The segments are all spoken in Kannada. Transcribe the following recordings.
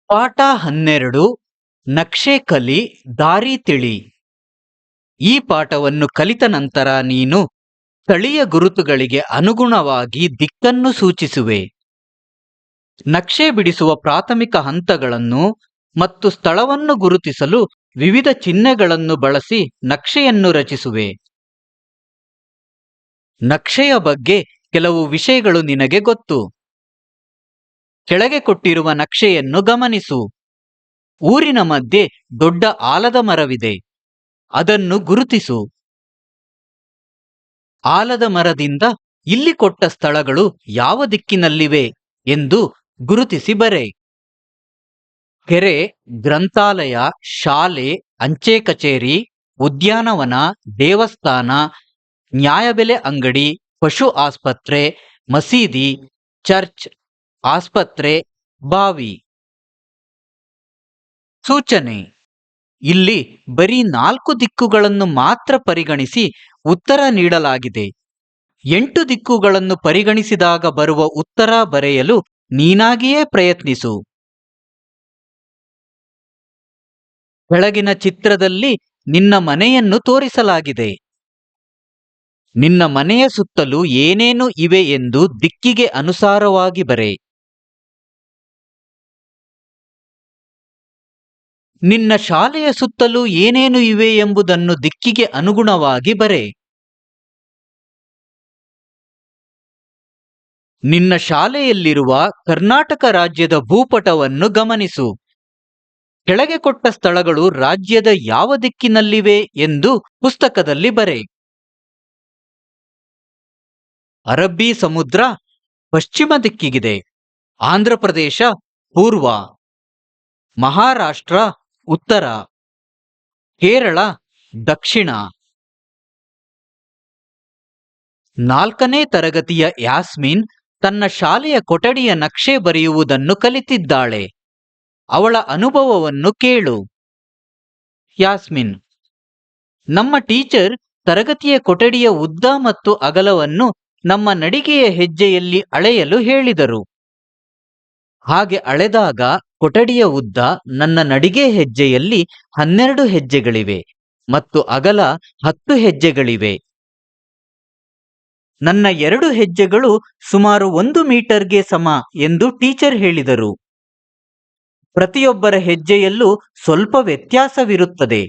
ಪಾಠ 12 ನಕ್ಷೆ ಕಲಿ ದಾರಿ ತಿಳಿ. ಈ ಪಾಠವನ್ನು ಕಲಿತ ನಂತರ ನೀನು ಸ್ಥಳೀಯ ಗುರುತುಗಳಿಗೆ ಅನುಗುಣವಾಗಿ ದಿಕ್ಕನ್ನು ಸೂಚಿಸುವೆ. ನಕ್ಷೆ ಬಿಡಿಸುವ ಪ್ರಾಥಮಿಕ ಹಂತಗಳನ್ನು ಮತ್ತು ಸ್ಥಳವನ್ನು ಗುರುತಿಸಲು ವಿವಿಧ ಚಿಹ್ನೆಗಳನ್ನು ಬಳಸಿ ನಕ್ಷೆಯನ್ನು ರಚಿಸುವೆ. ನಕ್ಷೆಯ ಬಗ್ಗೆ ಕೆಲವು ವಿಷಯಗಳು ನಿನಗೆ ಗೊತ್ತು. ಕೆಳಗೆ ಕೊಟ್ಟಿರುವ ನಕ್ಷೆಯನ್ನು ಗಮನಿಸು. ಊರಿನ ಮಧ್ಯೆ ದೊಡ್ಡ ಆಲದ ಮರವಿದೆ. ಅದನ್ನು ಗುರುತಿಸು. ಆಲದ ಮರದಿಂದ ಇಲ್ಲಿ ಕೊಟ್ಟ ಸ್ಥಳಗಳು ಯಾವ ದಿಕ್ಕಿನಲ್ಲಿವೆ ಎಂದು ಗುರುತಿಸಿ ಬರೆ. ಕೆರೆ, ಗ್ರಂಥಾಲಯ, ಶಾಲೆ, ಅಂಚೆ ಕಚೇರಿ, ಉದ್ಯಾನವನ, ದೇವಸ್ಥಾನ, ನ್ಯಾಯಬೆಲೆ ಅಂಗಡಿ, ಪಶು ಆಸ್ಪತ್ರೆ, ಮಸೀದಿ, ಚರ್ಚ್, ಆಸ್ಪತ್ರೆ, ಬಾವಿ. ಸೂಚನೆ: ಇಲ್ಲಿ ಬರೀ 4 ದಿಕ್ಕುಗಳನ್ನು ಮಾತ್ರ ಪರಿಗಣಿಸಿ ಉತ್ತರ ನೀಡಲಾಗಿದೆ. 8 ದಿಕ್ಕುಗಳನ್ನು ಪರಿಗಣಿಸಿದಾಗ ಬರುವ ಉತ್ತರ ಬರೆಯಲು ನೀನಾಗಿಯೇ ಪ್ರಯತ್ನಿಸು. ಕೆಳಗಿನ ಚಿತ್ರದಲ್ಲಿ ನಿನ್ನ ಮನೆಯನ್ನು ತೋರಿಸಲಾಗಿದೆ. ನಿನ್ನ ಮನೆಯ ಸುತ್ತಲೂ ಏನೇನು ಇವೆ ಎಂದು ದಿಕ್ಕಿಗೆ ಅನುಸಾರವಾಗಿ ಬರೆ. ನಿನ್ನ ಶಾಲೆಯ ಸುತ್ತಲೂ ಏನೇನು ಇವೆ ಎಂಬುದನ್ನು ದಿಕ್ಕಿಗೆ ಅನುಗುಣವಾಗಿ ಬರೆ. ನಿನ್ನ ಶಾಲೆಯಲ್ಲಿರುವ ಕರ್ನಾಟಕ ರಾಜ್ಯದ ಭೂಪಟವನ್ನು ಗಮನಿಸು. ಕೆಳಗೆ ಕೊಟ್ಟ ಸ್ಥಳಗಳು ರಾಜ್ಯದ ಯಾವ ದಿಕ್ಕಿನಲ್ಲಿವೆ ಎಂದು ಪುಸ್ತಕದಲ್ಲಿ ಬರೆ. ಅರಬ್ಬಿ ಸಮುದ್ರ ಪಶ್ಚಿಮ ದಿಕ್ಕಿಗಿದೆ. ಆಂಧ್ರಪ್ರದೇಶ ಪೂರ್ವ, ಮಹಾರಾಷ್ಟ್ರ ಉತ್ತರ, ಕೇರಳ ದಕ್ಷಿಣ. 4ನೇ ತರಗತಿಯ ಯಾಸ್ಮಿನ್ ತನ್ನ ಶಾಲೆಯ ಕೊಠಡಿಯ ನಕ್ಷೆ ಬರೆಯುವುದನ್ನು ಕಲಿತಿದ್ದಾಳೆ. ಅವಳ ಅನುಭವವನ್ನು ಕೇಳು. ಯಾಸ್ಮಿನ್: ನಮ್ಮ ಟೀಚರ್ ತರಗತಿಯ ಕೊಠಡಿಯ ಉದ್ದ ಮತ್ತು ಅಗಲವನ್ನು ನಮ್ಮ ನಡಿಗೆಯ ಹೆಜ್ಜೆಯಲ್ಲಿ ಅಳೆಯಲು ಹೇಳಿದರು. ಹಾಗೆ ಅಳೆದಾಗ ಕೊಠಡಿಯ ಉದ್ದ ನನ್ನ ನಡಿಗೆ ಹೆಜ್ಜೆಯಲ್ಲಿ 12 ಹೆಜ್ಜೆಗಳಿವೆ ಮತ್ತು ಅಗಲ 10 ಹೆಜ್ಜೆಗಳಿವೆ. ನನ್ನ 2 ಹೆಜ್ಜೆಗಳು ಸುಮಾರು 1 ಮೀಟರ್ಗೆ ಸಮ ಎಂದು ಟೀಚರ್ ಹೇಳಿದರು. ಪ್ರತಿಯೊಬ್ಬರ ಹೆಜ್ಜೆಯಲ್ಲೂ ಸ್ವಲ್ಪ ವ್ಯತ್ಯಾಸವಿರುತ್ತದೆ.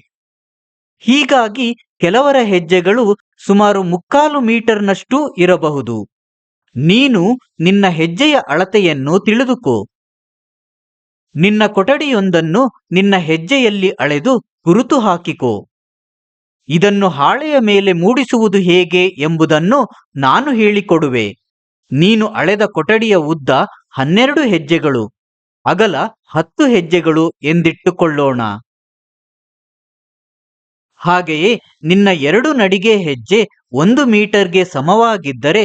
ಹೀಗಾಗಿ ಕೆಲವರ ಹೆಜ್ಜೆಗಳು ಸುಮಾರು 3/4 ಮೀಟರ್ನಷ್ಟು ಇರಬಹುದು. ನೀನು ನಿನ್ನ ಹೆಜ್ಜೆಯ ಅಳತೆಯನ್ನು ತಿಳಿದುಕೋ. ನಿನ್ನ ಕೊಠಡಿಯೊಂದನ್ನು ನಿನ್ನ ಹೆಜ್ಜೆಯಲ್ಲಿ ಅಳೆದು ಗುರುತು ಹಾಕಿಕೋ. ಇದನ್ನು ಹಾಳೆಯ ಮೇಲೆ ಮೂಡಿಸುವುದು ಹೇಗೆ ಎಂಬುದನ್ನು ನಾನು ಹೇಳಿಕೊಡುವೆ. ನೀನು ಅಳೆದ ಕೊಠಡಿಯ ಉದ್ದ 12 ಹೆಜ್ಜೆಗಳು, ಅಗಲ 10 ಹೆಜ್ಜೆಗಳು ಎಂದಿಟ್ಟುಕೊಳ್ಳೋಣ. ಹಾಗೆಯೇ ನಿನ್ನ 2 ನಡಿಗೆ ಹೆಜ್ಜೆ 1 ಮೀಟರ್ಗೆ ಸಮವಾಗಿದ್ದರೆ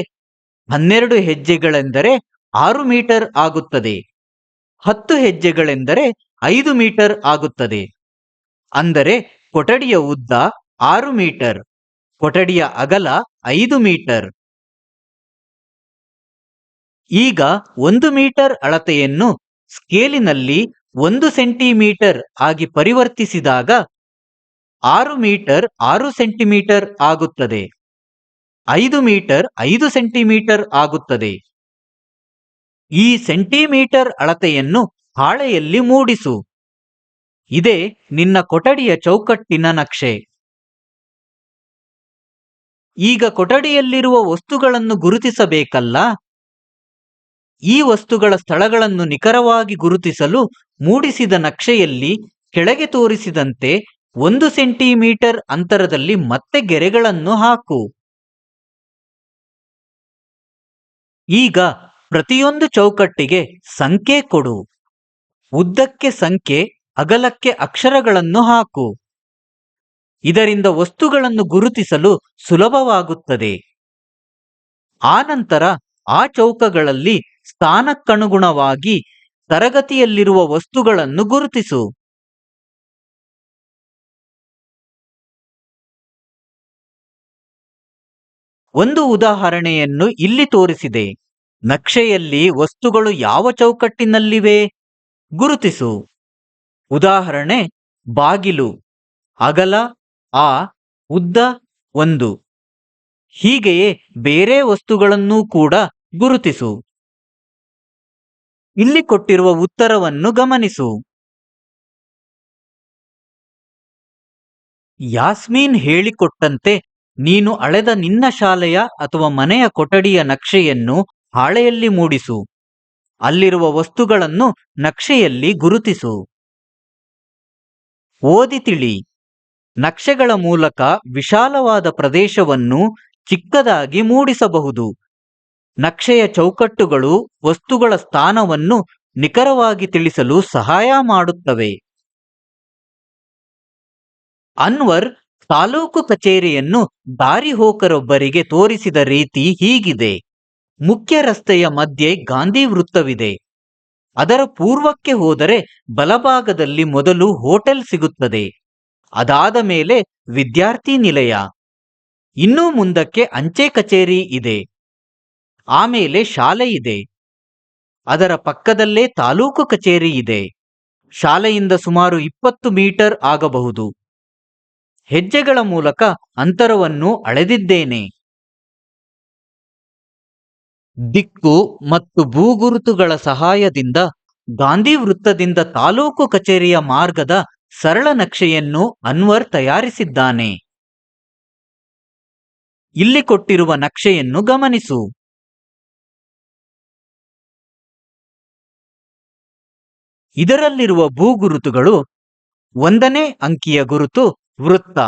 12 ಹೆಜ್ಜೆಗಳೆಂದರೆ 6 ಮೀಟರ್ ಆಗುತ್ತದೆ. 10 ಹೆಜ್ಜೆಗಳೆಂದರೆ 5 ಮೀಟರ್ ಆಗುತ್ತದೆ. ಅಂದರೆ ಕೊಠಡಿಯ ಉದ್ದ 6 ಮೀಟರ್, ಕೊಠಡಿಯ ಅಗಲ 5 ಮೀಟರ್. ಈಗ 1 ಮೀಟರ್ ಅಳತೆಯನ್ನು ಸ್ಕೇಲಿನಲ್ಲಿ 1 ಸೆಂಟಿಮೀಟರ್ ಆಗಿ ಪರಿವರ್ತಿಸಿದಾಗ 6 ಮೀಟರ್ 6 ಸೆಂಟಿಮೀಟರ್ ಆಗುತ್ತದೆ. 5 ಮೀಟರ್ 5 ಸೆಂಟಿಮೀಟರ್ ಆಗುತ್ತದೆ. ಈ ಸೆಂಟಿಮೀಟರ್ ಅಳತೆಯನ್ನು ಹಾಳೆಯಲ್ಲಿ ಮೂಡಿಸು. ಇದೇ ನಿನ್ನ ಕೊಠಡಿಯ ಚೌಕಟ್ಟಿನ ನಕ್ಷೆ. ಈಗ ಕೊಠಡಿಯಲ್ಲಿರುವ ವಸ್ತುಗಳನ್ನು ಗುರುತಿಸಬೇಕಲ್ಲ? ಈ ವಸ್ತುಗಳ ಸ್ಥಳಗಳನ್ನು ನಿಖರವಾಗಿ ಗುರುತಿಸಲು ಮೂಡಿಸಿದ ನಕ್ಷೆಯಲ್ಲಿ ಕೆಳಗೆ ತೋರಿಸಿದಂತೆ 1 ಸೆಂಟಿಮೀಟರ್ ಅಂತರದಲ್ಲಿ ಮತ್ತೆ ಗೆರೆಗಳನ್ನು ಹಾಕು. ಈಗ ಪ್ರತಿಯೊಂದು ಚೌಕಟ್ಟಿಗೆ ಸಂಖ್ಯೆ ಕೊಡು. ಉದ್ದಕ್ಕೆ ಸಂಖ್ಯೆ, ಅಗಲಕ್ಕೆ ಅಕ್ಷರಗಳನ್ನು ಹಾಕು. ಇದರಿಂದ ವಸ್ತುಗಳನ್ನು ಗುರುತಿಸಲು ಸುಲಭವಾಗುತ್ತದೆ. ಆನಂತರ ಆ ಚೌಕಗಳಲ್ಲಿ ಸ್ಥಾನಕ್ಕನುಗುಣವಾಗಿ ತರಗತಿಯಲ್ಲಿರುವ ವಸ್ತುಗಳನ್ನು ಗುರುತಿಸು. ಒಂದು ಉದಾಹರಣೆಯನ್ನು ಇಲ್ಲಿ ತೋರಿಸಿದೆ. ನಕ್ಷೆಯಲ್ಲಿ ವಸ್ತುಗಳು ಯಾವ ಚೌಕಟ್ಟಿನಲ್ಲಿವೆ? ಗುರುತಿಸು. ಉದಾಹರಣೆ: ಬಾಗಿಲು ಅಗಲ ಆ, ಉದ್ದ 1. ಹೀಗೆಯೇ ಬೇರೆ ವಸ್ತುಗಳನ್ನೂ ಕೂಡ ಗುರುತಿಸು. ಇಲ್ಲಿ ಕೊಟ್ಟಿರುವ ಉತ್ತರವನ್ನು ಗಮನಿಸು. ಯಾಸ್ಮೀನ್ ಹೇಳಿಕೊಟ್ಟಂತೆ ನೀನು ಅಳೆದ ನಿನ್ನ ಶಾಲೆಯ ಅಥವಾ ಮನೆಯ ಕೊಠಡಿಯ ನಕ್ಷೆಯನ್ನು ಹಾಳೆಯಲ್ಲಿ ಮೂಡಿಸು. ಅಲ್ಲಿರುವ ವಸ್ತುಗಳನ್ನು ನಕ್ಷೆಯಲ್ಲಿ ಗುರುತಿಸು. ಓದಿ ತಿಳಿ. ನಕ್ಷೆಗಳ ಮೂಲಕ ವಿಶಾಲವಾದ ಪ್ರದೇಶವನ್ನು ಚಿಕ್ಕದಾಗಿ ಮೂಡಿಸಬಹುದು. ನಕ್ಷೆಯ ಚೌಕಟ್ಟುಗಳು ವಸ್ತುಗಳ ಸ್ಥಾನವನ್ನು ನಿಖರವಾಗಿ ತಿಳಿಸಲು ಸಹಾಯ ಮಾಡುತ್ತವೆ. ಅನ್ವರ್ ತಾಲೂಕು ಕಚೇರಿಯನ್ನು ದಾರಿಹೋಕರೊಬ್ಬರಿಗೆ ತೋರಿಸಿದ ರೀತಿ ಹೀಗಿದೆ. ಮುಖ್ಯ ರಸ್ತೆಯ ಮಧ್ಯೆ ಗಾಂಧಿ ವೃತ್ತವಿದೆ. ಅದರ ಪೂರ್ವಕ್ಕೆ ಹೋದರೆ ಬಲಭಾಗದಲ್ಲಿ ಮೊದಲು ಹೋಟೆಲ್ ಸಿಗುತ್ತದೆ. ಅದಾದ ಮೇಲೆ ವಿದ್ಯಾರ್ಥಿ ನಿಲಯ. ಇನ್ನೂ ಮುಂದಕ್ಕೆ ಅಂಚೆ ಕಚೇರಿ ಇದೆ. ಆಮೇಲೆ ಶಾಲೆ ಇದೆ. ಅದರ ಪಕ್ಕದಲ್ಲೇ ತಾಲೂಕು ಕಚೇರಿ ಇದೆ. ಶಾಲೆಯಿಂದ ಸುಮಾರು 20 ಮೀಟರ್ ಆಗಬಹುದು. ಹೆಜ್ಜೆಗಳ ಮೂಲಕ ಅಂತರವನ್ನು ಅಳೆದಿದ್ದೇನೆ. ದಿಕ್ಕು ಮತ್ತು ಭೂಗುರುತುಗಳ ಸಹಾಯದಿಂದ ಗಾಂಧಿ ವೃತ್ತದಿಂದ ತಾಲೂಕು ಕಚೇರಿಯ ಮಾರ್ಗದ ಸರಳ ನಕ್ಷೆಯನ್ನು ಅನ್ವರ್ ತಯಾರಿಸಿದ್ದಾನೆ. ಇಲ್ಲಿ ಕೊಟ್ಟಿರುವ ನಕ್ಷೆಯನ್ನು ಗಮನಿಸು. ಇದರಲ್ಲಿರುವ ಭೂಗುರುತುಗಳು: 1ನೇ ಅಂಕಿಯ ಗುರುತು ವೃತ್ತ,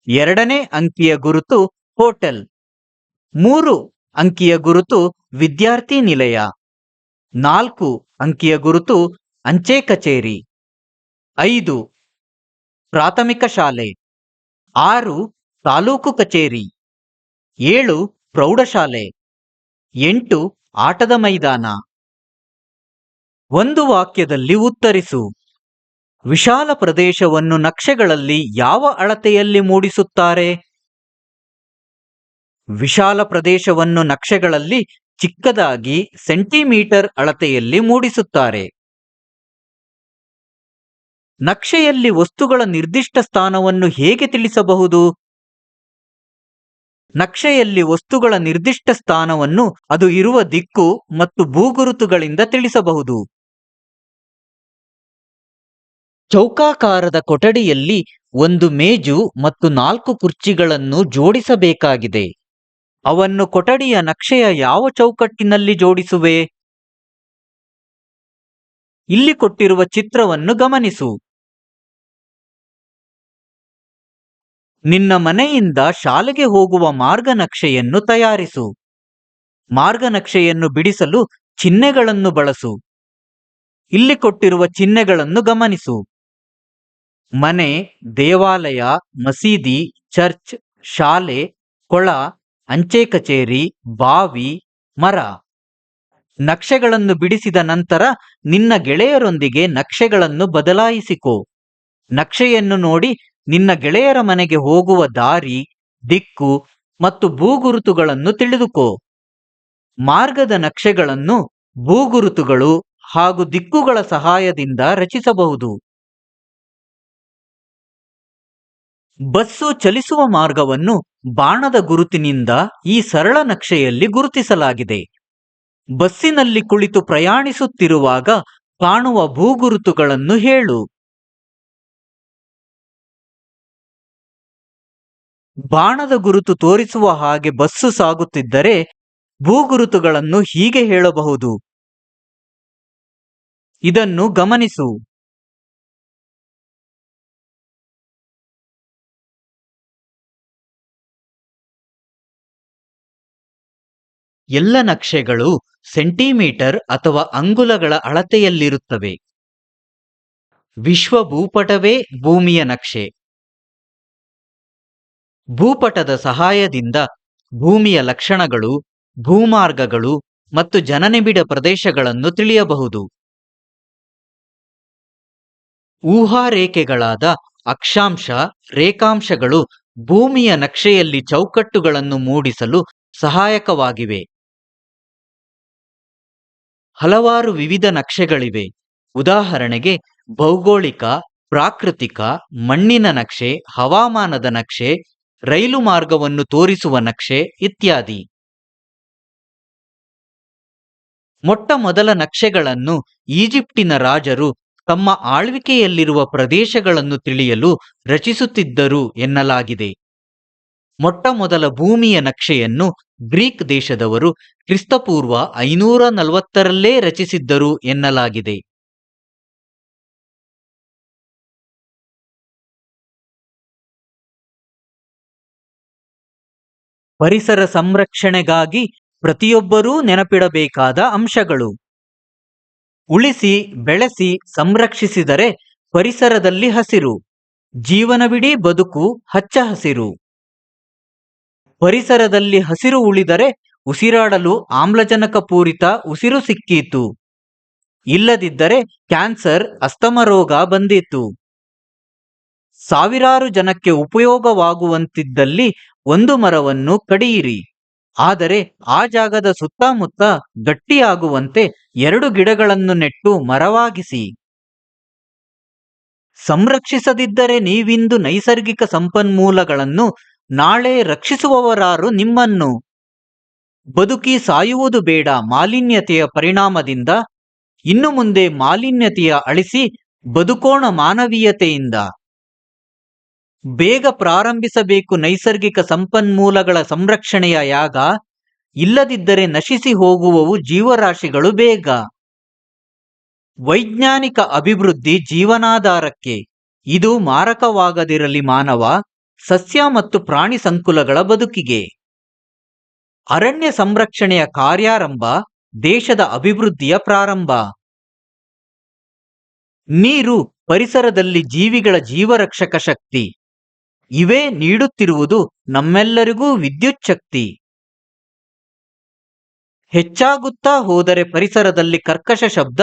2ನೇ ಅಂಕಿಯ ಗುರುತು ಹೋಟೆಲ್, 3 ಅಂಕಿಯ ಗುರುತು ವಿದ್ಯಾರ್ಥಿ ನಿಲಯ, 4 ಅಂಕಿಯ ಗುರುತು ಅಂಚೆ ಕಚೇರಿ, 5 ಪ್ರಾಥಮಿಕ ಶಾಲೆ, 6 ತಾಲೂಕು ಕಚೇರಿ, 7 ಪ್ರೌಢಶಾಲೆ, 8 ಆಟದ ಮೈದಾನ. ಒಂದು ವಾಕ್ಯದಲ್ಲಿ ಉತ್ತರಿಸು. ವಿಶಾಲ ಪ್ರದೇಶವನ್ನು ನಕ್ಷೆಗಳಲ್ಲಿ ಯಾವ ಅಳತೆಯಲ್ಲಿ ಮೂಡಿಸುತ್ತಾರೆ? ವಿಶಾಲ ಪ್ರದೇಶವನ್ನು ನಕ್ಷೆಗಳಲ್ಲಿ ಚಿಕ್ಕದಾಗಿ ಸೆಂಟಿಮೀಟರ್ ಅಳತೆಯಲ್ಲಿ ಮೂಡಿಸುತ್ತಾರೆ. ನಕ್ಷೆಯಲ್ಲಿ ವಸ್ತುಗಳ ನಿರ್ದಿಷ್ಟ ಸ್ಥಾನವನ್ನು ಹೇಗೆ ತಿಳಿಸಬಹುದು? ನಕ್ಷೆಯಲ್ಲಿ ವಸ್ತುಗಳ ನಿರ್ದಿಷ್ಟ ಸ್ಥಾನವನ್ನು ಅದು ಇರುವ ದಿಕ್ಕು ಮತ್ತು ಭೂಗುರುತುಗಳಿಂದ ತಿಳಿಸಬಹುದು. ಚೌಕಾಕಾರದ ಕೊಠಡಿಯಲ್ಲಿ ಒಂದು ಮೇಜು ಮತ್ತು 4 ಕುರ್ಚಿಗಳನ್ನು ಜೋಡಿಸಬೇಕಾಗಿದೆ. ಅವನ್ನು ಕೊಠಡಿಯ ನಕ್ಷೆಯ ಯಾವ ಚೌಕಟ್ಟಿನಲ್ಲಿ ಜೋಡಿಸುವೆ? ಇಲ್ಲಿ ಕೊಟ್ಟಿರುವ ಚಿತ್ರವನ್ನು ಗಮನಿಸು. ನಿನ್ನ ಮನೆಯಿಂದ ಶಾಲೆಗೆ ಹೋಗುವ ಮಾರ್ಗನಕ್ಷೆಯನ್ನು ತಯಾರಿಸು. ಮಾರ್ಗನಕ್ಷೆಯನ್ನು ಬಿಡಿಸಲು ಚಿಹ್ನೆಗಳನ್ನು ಬಳಸು. ಇಲ್ಲಿ ಕೊಟ್ಟಿರುವ ಚಿಹ್ನೆಗಳನ್ನು ಗಮನಿಸು. ಮನೆ, ದೇವಾಲಯ, ಮಸೀದಿ, ಚರ್ಚ್, ಶಾಲೆ, ಕೊಳ, ಅಂಚೆ ಕಚೇರಿ, ಬಾವಿ, ಮರ. ನಕ್ಷೆಗಳನ್ನು ಬಿಡಿಸಿದ ನಂತರ ನಿನ್ನ ಗೆಳೆಯರೊಂದಿಗೆ ನಕ್ಷೆಗಳನ್ನು ಬದಲಾಯಿಸಿಕೋ. ನಕ್ಷೆಯನ್ನು ನೋಡಿ ನಿನ್ನ ಗೆಳೆಯರ ಮನೆಗೆ ಹೋಗುವ ದಾರಿ, ದಿಕ್ಕು ಮತ್ತು ಭೂಗುರುತುಗಳನ್ನು ತಿಳಿದುಕೋ. ಮಾರ್ಗದ ನಕ್ಷೆಗಳನ್ನು ಭೂಗುರುತುಗಳು ಹಾಗೂ ದಿಕ್ಕುಗಳ ಸಹಾಯದಿಂದ ರಚಿಸಬಹುದು. ಬಸ್ಸು ಚಲಿಸುವ ಮಾರ್ಗವನ್ನು ಬಾಣದ ಗುರುತಿನಿಂದ ಈ ಸರಳ ನಕ್ಷೆಯಲ್ಲಿ ಗುರುತಿಸಲಾಗಿದೆ. ಬಸ್ಸಿನಲ್ಲಿ ಕುಳಿತು ಪ್ರಯಾಣಿಸುತ್ತಿರುವಾಗ ಕಾಣುವ ಭೂಗುರುತುಗಳನ್ನು ಹೇಳು. ಬಾಣದ ಗುರುತು ತೋರಿಸುವ ಹಾಗೆ ಬಸ್ಸು ಸಾಗುತ್ತಿದ್ದರೆ ಭೂಗುರುತುಗಳನ್ನು ಹೀಗೆ ಹೇಳಬಹುದು. ಇದನ್ನು ಗಮನಿಸು. ಎಲ್ಲ ನಕ್ಷೆಗಳು ಸೆಂಟಿಮೀಟರ್ ಅಥವಾ ಅಂಗುಲಗಳ ಅಳತೆಯಲ್ಲಿರುತ್ತವೆ. ವಿಶ್ವ ಭೂಪಟವೇ ಭೂಮಿಯ ನಕ್ಷೆ. ಭೂಪಟದ ಸಹಾಯದಿಂದ ಭೂಮಿಯ ಲಕ್ಷಣಗಳು, ಭೂಮಾರ್ಗಗಳು ಮತ್ತು ಜನನಿಬಿಡ ಪ್ರದೇಶಗಳನ್ನು ತಿಳಿಯಬಹುದು. ಊಹಾರೇಖೆಗಳಾದ ಅಕ್ಷಾಂಶ, ರೇಖಾಂಶಗಳು ಭೂಮಿಯ ನಕ್ಷೆಯಲ್ಲಿ ಚೌಕಟ್ಟುಗಳನ್ನು ಮೂಡಿಸಲು ಸಹಾಯಕವಾಗಿವೆ. ಹಲವಾರು ವಿವಿಧ ನಕ್ಷೆಗಳಿವೆ. ಉದಾಹರಣೆಗೆ ಭೌಗೋಳಿಕ, ಪ್ರಾಕೃತಿಕ, ಮಣ್ಣಿನ ನಕ್ಷೆ, ಹವಾಮಾನದ ನಕ್ಷೆ, ರೈಲು ಮಾರ್ಗವನ್ನು ತೋರಿಸುವ ನಕ್ಷೆ ಇತ್ಯಾದಿ. ಮೊಟ್ಟ ಮೊದಲ ನಕ್ಷೆಗಳನ್ನು ಈಜಿಪ್ಟಿನ ರಾಜರು ತಮ್ಮ ಆಳ್ವಿಕೆಯಲ್ಲಿರುವ ಪ್ರದೇಶಗಳನ್ನು ತಿಳಿಯಲು ರಚಿಸುತ್ತಿದ್ದರು ಎನ್ನಲಾಗಿದೆ. ಮೊಟ್ಟ ಮೊದಲ ಭೂಮಿಯ ನಕ್ಷೆಯನ್ನು ಗ್ರೀಕ್ ದೇಶದವರು ಕ್ರಿಸ್ತಪೂರ್ವ 540ರಲ್ಲೇ ರಚಿಸಿದ್ದರು ಎನ್ನಲಾಗಿದೆ. ಪರಿಸರ ಸಂರಕ್ಷಣೆಗಾಗಿ ಪ್ರತಿಯೊಬ್ಬರೂ ನೆನಪಿಡಬೇಕಾದ ಅಂಶಗಳು. ಉಳಿಸಿ, ಬೆಳೆಸಿ, ಸಂರಕ್ಷಿಸಿದರೆ ಪರಿಸರದಲ್ಲಿ ಹಸಿರು, ಜೀವನವಿಡೀ ಬದುಕು ಹಚ್ಚ ಹಸಿರು. ಪರಿಸರದಲ್ಲಿ ಹಸಿರು ಉಳಿದರೆ ಉಸಿರಾಡಲು ಆಮ್ಲಜನಕ ಪೂರಿತ ಉಸಿರು ಸಿಕ್ಕೀತು. ಇಲ್ಲದಿದ್ದರೆ ಕ್ಯಾನ್ಸರ್, ಅಸ್ತಮ ರೋಗ ಬಂದೀತು. ಸಾವಿರಾರು ಜನಕ್ಕೆ ಉಪಯೋಗವಾಗುವಂತಿದ್ದಲ್ಲಿ ಒಂದು ಮರವನ್ನು ಕಡಿಯಿರಿ. ಆದರೆ ಆ ಜಾಗದ ಸುತ್ತಮುತ್ತ ಗಟ್ಟಿಯಾಗುವಂತೆ 2 ಗಿಡಗಳನ್ನು ನೆಟ್ಟು ಮರವಾಗಿಸಿ. ಸಂರಕ್ಷಿಸದಿದ್ದರೆ ನೀವಿಂದು ನೈಸರ್ಗಿಕ ಸಂಪನ್ಮೂಲಗಳನ್ನು ನಾಳೆ ರಕ್ಷಿಸುವವರಾರು ನಿಮ್ಮನ್ನು? ಬದುಕಿ ಸಾಯುವುದು ಬೇಡ ಮಾಲಿನ್ಯತೆಯ ಪರಿಣಾಮದಿಂದ. ಇನ್ನು ಮುಂದೆ ಮಾಲಿನ್ಯತೆಯ ಅಳಿಸಿ ಬದುಕೋಣ ಮಾನವೀಯತೆಯಿಂದ. ಬೇಗ ಪ್ರಾರಂಭಿಸಬೇಕು ನೈಸರ್ಗಿಕ ಸಂಪನ್ಮೂಲಗಳ ಸಂರಕ್ಷಣೆಯ ಯಾಗ. ಇಲ್ಲದಿದ್ದರೆ ನಶಿಸಿ ಹೋಗುವವು ಜೀವರಾಶಿಗಳು ಬೇಗ. ವೈಜ್ಞಾನಿಕ ಅಭಿವೃದ್ಧಿ ಜೀವನಾಧಾರಕ್ಕೆ. ಇದು ಮಾರಕವಾಗದಿರಲಿ ಮಾನವ, ಸಸ್ಯ ಮತ್ತು ಪ್ರಾಣಿ ಸಂಕುಲಗಳ ಬದುಕಿಗೆ. ಅರಣ್ಯ ಸಂರಕ್ಷಣೆಯ ಕಾರ್ಯಾರಂಭ ದೇಶದ ಅಭಿವೃದ್ಧಿಯ ಪ್ರಾರಂಭ. ನೀರು ಪರಿಸರದಲ್ಲಿ ಜೀವಿಗಳ ಜೀವರಕ್ಷಕ ಶಕ್ತಿ. ಇವೇ ನೀಡುತ್ತಿರುವುದು ನಮ್ಮೆಲ್ಲರಿಗೂ ವಿದ್ಯುತ್ ಶಕ್ತಿ. ಹೆಚ್ಚಾಗುತ್ತಾ ಹೋದರೆ ಪರಿಸರದಲ್ಲಿ ಕರ್ಕಶ ಶಬ್ದ,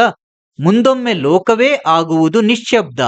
ಮುಂದೊಮ್ಮೆ ಲೋಕವೇ ಆಗುವುದು ನಿಶ್ಶಬ್ದ.